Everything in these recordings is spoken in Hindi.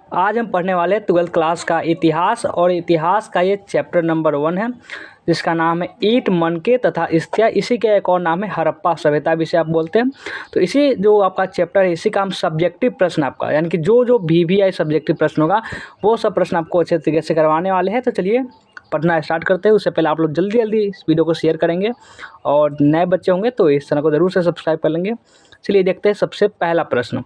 आज हम पढ़ने वाले 12th क्लास का इतिहास और इतिहास का ये चैप्टर नंबर 1 है जिसका नाम है ईंट मनके तथा स्थितियाँ। इसी का एक और नाम है हड़प्पा सभ्यता जिसे आप बोलते हैं। तो इसी जो आपका चैप्टर है इसी का हम सब्जेक्टिव प्रश्न आपका यानी कि जो VVI सब्जेक्टिव प्रश्न होगा वो सब प्रश्न आपको अच्छे तरीके से करवाने वाले हैं। तो चलिए पढ़ना स्टार्ट करते हैं। उससे पहले आप लोग जल्दी जल्दी इस वीडियो को शेयर करेंगे और नए बच्चे होंगे तो इस चैनल को ज़रूर से सब्सक्राइब कर लेंगे। चलिए देखते हैं सबसे पहला प्रश्न।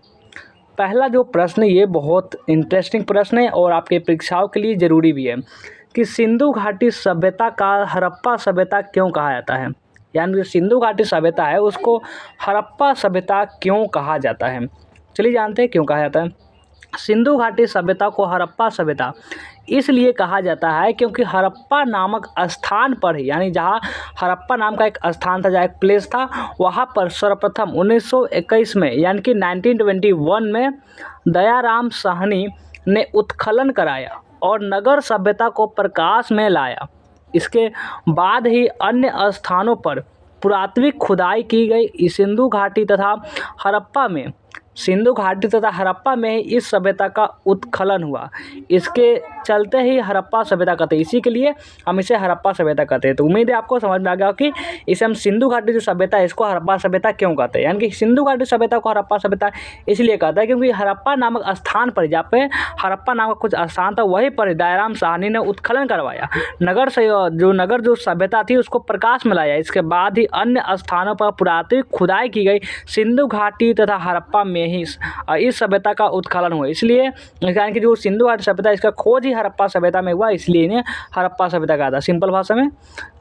पहला जो प्रश्न ये बहुत इंटरेस्टिंग प्रश्न है और आपके परीक्षाओं के लिए ज़रूरी भी है कि सिंधु घाटी सभ्यता का हड़प्पा सभ्यता क्यों कहा जाता है, यानी जो सिंधु घाटी सभ्यता है उसको हड़प्पा सभ्यता क्यों कहा जाता है। चलिए जानते हैं क्यों कहा जाता है। सिंधु घाटी सभ्यता को हड़प्पा सभ्यता इसलिए कहा जाता है क्योंकि हड़प्पा नामक स्थान पर ही, यानी जहाँ हड़प्पा नाम का एक स्थान था, जहाँ एक प्लेस था, वहाँ पर सर्वप्रथम 1921 में यानी कि 1921 में दयाराम साहनी ने उत्खनन कराया और नगर सभ्यता को प्रकाश में लाया। इसके बाद ही अन्य स्थानों पर पुरातात्विक खुदाई की गई। सिंधु घाटी तथा हड़प्पा में ही इस सभ्यता का उत्खनन हुआ। इसके चलते ही हड़प्पा सभ्यता कहते हैं, इसी के लिए हम इसे हड़प्पा सभ्यता कहते हैं। तो उम्मीद है आपको समझ में आ गया कि इसे हम सिंधु घाटी जो सभ्यता है इसको हड़प्पा सभ्यता क्यों कहते हैं। यानी कि सिंधु घाटी सभ्यता को हड़प्पा सभ्यता इसलिए कहता है क्योंकि हड़प्पा नामक स्थान पर, जहाँ पे हड़प्पा नामक कुछ स्थान था, वहीं पर दयाराम साहनी ने उत्खनन करवाया, नगर जो सभ्यता थी उसको प्रकाश में लाया। इसके बाद ही अन्य स्थानों पर पुरातात्विक खुदाई की गई। सिंधु घाटी तथा हड़प्पा में ही इस सभ्यता का उत्खनन हुआ, इसलिए यानी कि जो सिंधु घाटी सभ्यता इसका खोज ही हड़प्पा सभ्यता में हुआ, इसलिए इन्हें हड़प्पा सभ्यता कहा था सिंपल भाषा में।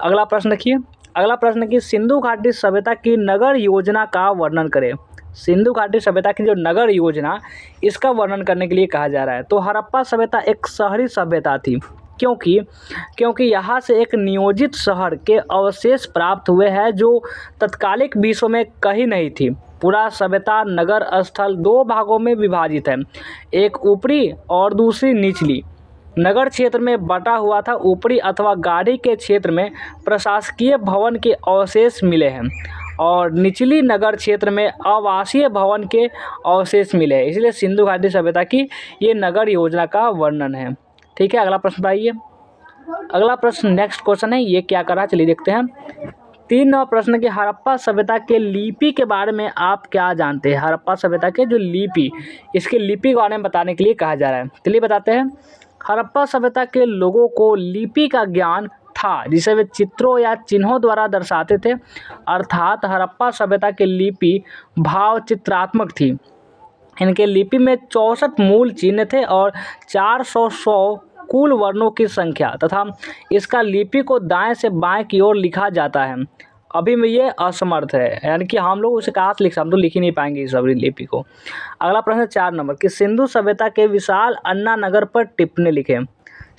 अगला प्रश्न देखिए। अगला प्रश्न कि सिंधु घाटी सभ्यता की नगर योजना का वर्णन करें। सिंधु घाटी सभ्यता की जो नगर योजना इसका वर्णन करने के लिए कहा जा रहा है। तो हड़प्पा सभ्यता एक शहरी सभ्यता थी क्योंकि यहाँ से एक नियोजित शहर के अवशेष प्राप्त हुए हैं जो तत्कालिक विश्व में कहीं नहीं थी। पूरा सभ्यता नगर स्थल 2 भागों में विभाजित है, एक ऊपरी और दूसरी निचली। नगर क्षेत्र में बटा हुआ था। ऊपरी अथवा गाड़ी के क्षेत्र में प्रशासकीय भवन के अवशेष मिले हैं और निचली नगर क्षेत्र में आवासीय भवन के अवशेष मिले हैं। इसलिए सिंधु घाटी सभ्यता की ये नगर योजना का वर्णन है। ठीक है, अगला प्रश्न बताइए। अगला प्रश्न नेक्स्ट क्वेश्चन है, ये क्या करा, चलिए देखते हैं। 3 नंबर प्रश्न कि हड़प्पा सभ्यता के लिपि के बारे में आप क्या जानते हैं। हड़प्पा सभ्यता के जो लिपि, इसके लिपि के बारे में बताने के लिए कहा जा रहा है। चलिए बताते हैं। हड़प्पा सभ्यता के लोगों को लिपि का ज्ञान था जिसे वे चित्रों या चिन्हों द्वारा दर्शाते थे, अर्थात हड़प्पा सभ्यता की लिपि भाव चित्रात्मक थी। इनके लिपि में 64 मूल चिन्ह थे और 400 कुल वर्णों की संख्या तथा इसका लिपि को दाएं से बाएं की ओर लिखा जाता है। अभी में ये असमर्थ है, यानी कि हम लोग उसे कहाँ से लिख सकते, हम तो लिख ही नहीं पाएंगे इस लिपि को। अगला प्रश्न 4 नंबर कि सिंधु सभ्यता के विशाल अन्ना नगर पर टिप्पणी लिखें।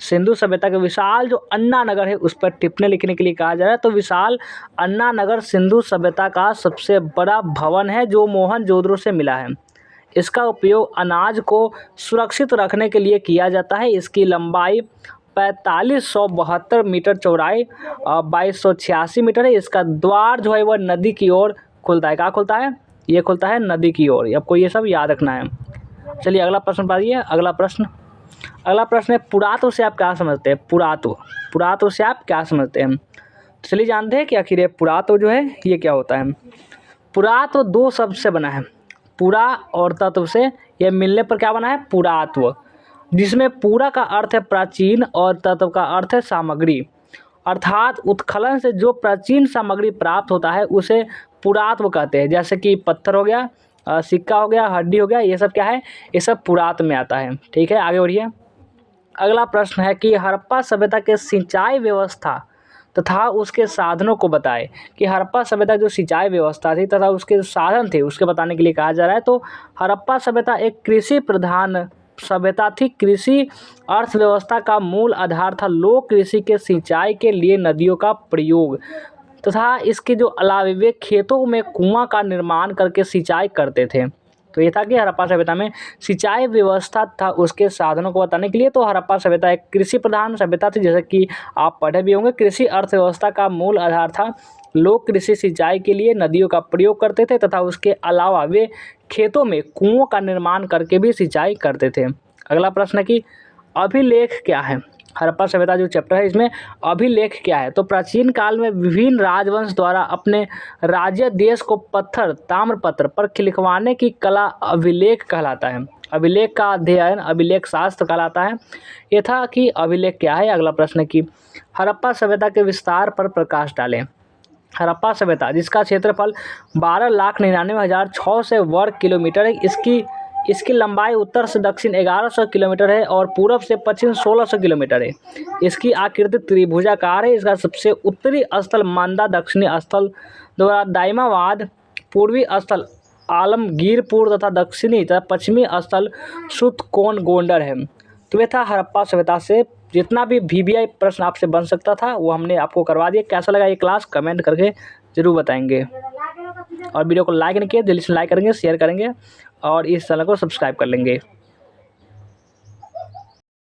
सिंधु सभ्यता के विशाल जो अन्ना नगर है उस पर टिप्पणी लिखने के लिए कहा जा रहा है। तो विशाल अन्ना नगर सिंधु सभ्यता का सबसे बड़ा भवन है जो मोहनजोदड़ो से मिला है। इसका उपयोग अनाज को सुरक्षित रखने के लिए किया जाता है। इसकी लंबाई 4572 मीटर, चौड़ाई 2286 मीटर है। इसका द्वार जो है वह नदी की ओर खुलता है। कहाँ खुलता है? ये खुलता है नदी की ओर। आपको ये सब याद रखना है। चलिए अगला प्रश्न पढ़िए। अगला प्रश्न है पुरातत्व से आप क्या समझते हैं। पुरातत्व से आप क्या समझते हैं। चलिए जानते हैं कि आखिर ये पुरातत्व जो है ये क्या होता है। पुरातत्व 2 शब्द से बना है, पुरा और तत्व से। यह मिलने पर क्या बना है? पुरातत्व, जिसमें पूरा का अर्थ है प्राचीन और तत्व का अर्थ है सामग्री। अर्थात उत्खनन से जो प्राचीन सामग्री प्राप्त होता है उसे पुरातत्व कहते हैं। जैसे कि पत्थर हो गया, सिक्का हो गया, हड्डी हो गया, ये सब क्या है? ये सब पुरातत्व में आता है। ठीक है, आगे बढ़िए। अगला प्रश्न है कि हड़प्पा सभ्यता के सिंचाई व्यवस्था तथा उसके साधनों को बताए। कि हड़प्पा सभ्यता जो सिंचाई व्यवस्था थी तथा उसके साधन थे उसके बताने के लिए कहा जा रहा है। तो हड़प्पा सभ्यता एक कृषि प्रधान सभ्यता थी। कृषि अर्थव्यवस्था का मूल आधार था। लोग कृषि के सिंचाई के लिए नदियों का प्रयोग तथा इसके जो अलावे वे खेतों में कुआं का निर्माण करके सिंचाई करते थे। तो ये था कि हड़प्पा सभ्यता में सिंचाई व्यवस्था था। उसके साधनों को बताने के लिए तो हड़प्पा सभ्यता एक कृषि प्रधान सभ्यता थी, जैसे कि आप पढ़े भी होंगे। कृषि अर्थव्यवस्था का मूल आधार था। लोग कृषि सिंचाई के लिए नदियों का प्रयोग करते थे तथा उसके अलावा वे खेतों में कुओं का निर्माण करके भी सिंचाई करते थे। अगला प्रश्न है कि अभिलेख क्या है। हड़प्पा सभ्यता जो चैप्टर है इसमें अभिलेख क्या है। तो प्राचीन काल में विभिन्न राजवंश द्वारा अपने राज्य देश को पत्थर ताम्रपत्र पर लिखवाने की कला अभिलेख कहलाता है। अभिलेख का अध्ययन अभिलेख शास्त्र कहलाता है। ये था कि अभिलेख क्या है। अगला प्रश्न है कि हड़प्पा सभ्यता के विस्तार पर प्रकाश डालें। हड़प्पा सभ्यता जिसका क्षेत्रफल 12,99,600 वर्ग किलोमीटर है, इसकी लंबाई उत्तर से दक्षिण 1100 किलोमीटर है और पूरब से पश्चिम 1600 किलोमीटर है। इसकी आकृति त्रिभुजाकार है। इसका सबसे उत्तरी स्थल मांदा, दक्षिणी स्थल द्वारा दाइमाबाद, पूर्वी स्थल आलमगीरपुर तथा दक्षिणी तथा पश्चिमी स्थल सुतकोन गोंडर है। तो ये था हड़प्पा सभ्यता से जितना भी VBI प्रश्न आपसे बन सकता था वो हमने आपको करवा दिया। कैसा लगा ये क्लास कमेंट करके ज़रूर बताएंगे और वीडियो को लाइक नहीं किया जल्दी से लाइक करेंगे, शेयर करेंगे और इस चैनल को सब्सक्राइब कर लेंगे।